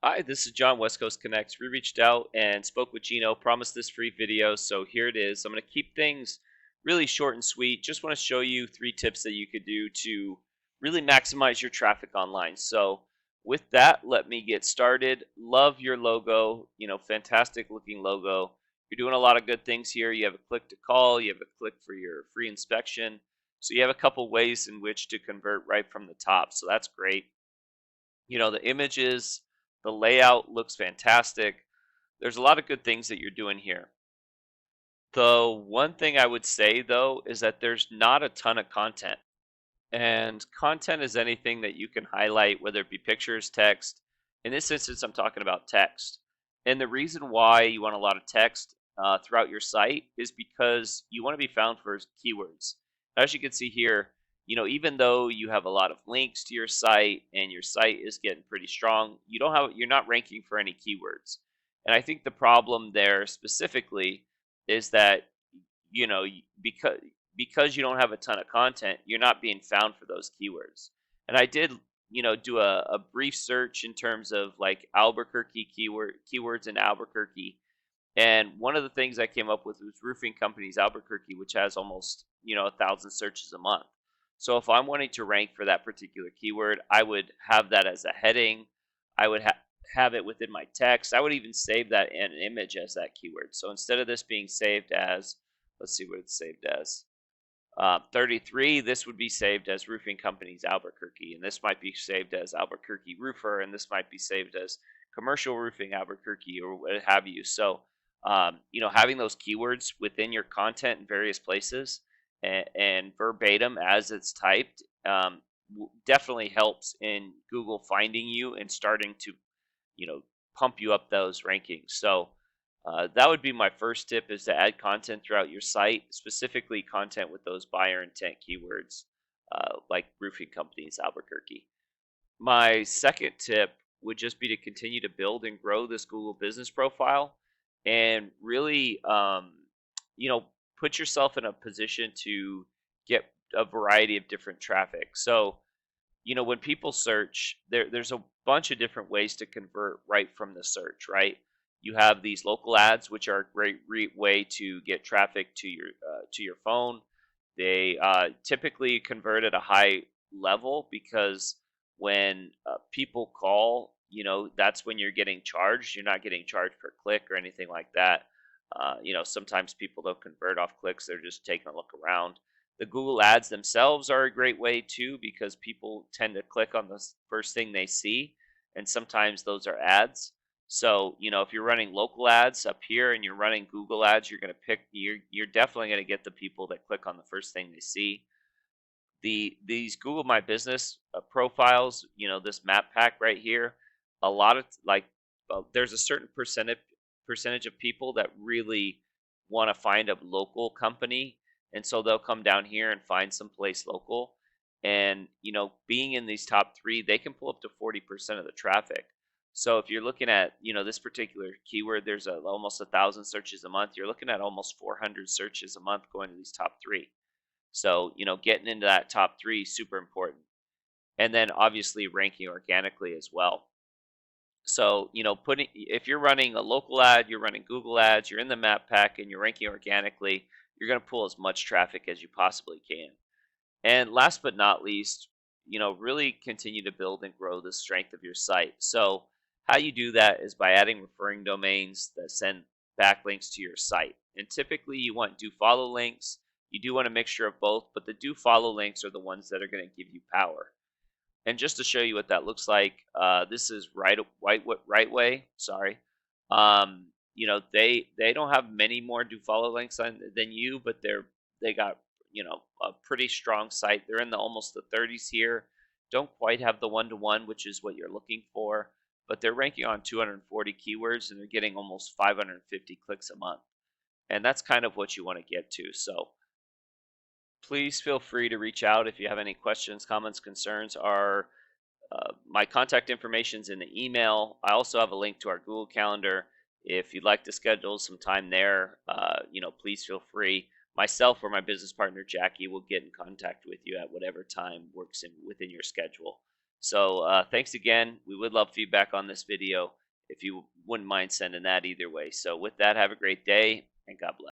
Hi, this is John, West Coast Connects. We reached out and spoke with Gino, promised this free video, so here it is. I'm going to keep things really short and sweet. Just want to show you 3 tips that you could do to really maximize your traffic online. So, with that, let me get started. Love your logo, fantastic looking logo. You're doing a lot of good things here. You have a click to call, you have a click for your free inspection. So, you have a couple ways in which to convert right from the top. So, that's great. The images, the layout looks fantastic. There's a lot of good things that you're doing here. The one thing I would say though is that there's not a ton of content. And content is anything that you can highlight, whether it be pictures, text. In this instance, I'm talking about text. And the reason why you want a lot of text throughout your site is because you want to be found for keywords. As you can see here, even though you have a lot of links to your site and your site is getting pretty strong, you're not ranking for any keywords. And I think the problem there specifically is that because you don't have a ton of content, you're not being found for those keywords. And I did, do a brief search in terms of like Albuquerque keywords in Albuquerque. And one of the things I came up with was Roofing Companies Albuquerque, which has almost, 1,000 searches a month. So if I'm wanting to rank for that particular keyword, I would have that as a heading. I would have it within my text. I would even save that in an image as that keyword. So instead of this being saved as, let's see what it's saved as. 33, this would be saved as Roofing Companies Albuquerque, and this might be saved as Albuquerque Roofer, and this might be saved as Commercial Roofing Albuquerque, or what have you. So, having those keywords within your content in various places and verbatim as it's typed definitely helps in Google finding you and starting to, you know, pump you up those rankings. So, that would be my first tip is to add content throughout your site, specifically content with those buyer intent keywords like Roofing Companies Albuquerque. My second tip would just be to continue to build and grow this Google business profile and really, you know, put yourself in a position to get a variety of different traffic. So, when people search, there's a bunch of different ways to convert right from the search, right? You have these local ads, which are a great way to get traffic to your phone. They typically convert at a high level because when people call, that's when you're getting charged. You're not getting charged per click or anything like that. Sometimes people don't convert off clicks; they're just taking a look around. The Google ads themselves are a great way too because people tend to click on the first thing they see, and sometimes those are ads. So, if you're running local ads up here and you're running Google ads, you're definitely going to get the people that click on the first thing they see. These Google My Business profiles, this map pack right here, a lot of there's a certain percentage of people that really want to find a local company, and so they'll come down here and find some place local. And being in these top 3, they can pull up to 40% of the traffic. So if you're looking at this particular keyword, there's almost 1,000 searches a month. You're looking at almost 400 searches a month going to these top 3. So, getting into that top 3 is super important. And then obviously ranking organically as well. So, if you're running a local ad, you're running Google ads, you're in the map pack and you're ranking organically, you're going to pull as much traffic as you possibly can. And last but not least, really continue to build and grow the strength of your site. So, how you do that is by adding referring domains that send backlinks to your site. And typically, you want do follow links. You do want a mixture of both, but the do follow links are the ones that are going to give you power. And just to show you what that looks like, this is right way. Sorry, they don't have many more do follow links than you, but they got a pretty strong site. They're in the almost the 30s here. Don't quite have the 1-to-1, which is what you're looking for, but they're ranking on 240 keywords and they're getting almost 550 clicks a month, and that's kind of what you want to get to. So please feel free to reach out if you have any questions, comments, concerns. My contact information is in the email. I also have a link to our Google Calendar. If you'd like to schedule some time there, please feel free. Myself or my business partner Jackie will get in contact with you at whatever time works within your schedule. So thanks again. We would love feedback on this video if you wouldn't mind sending that either way. So with that, have a great day and God bless.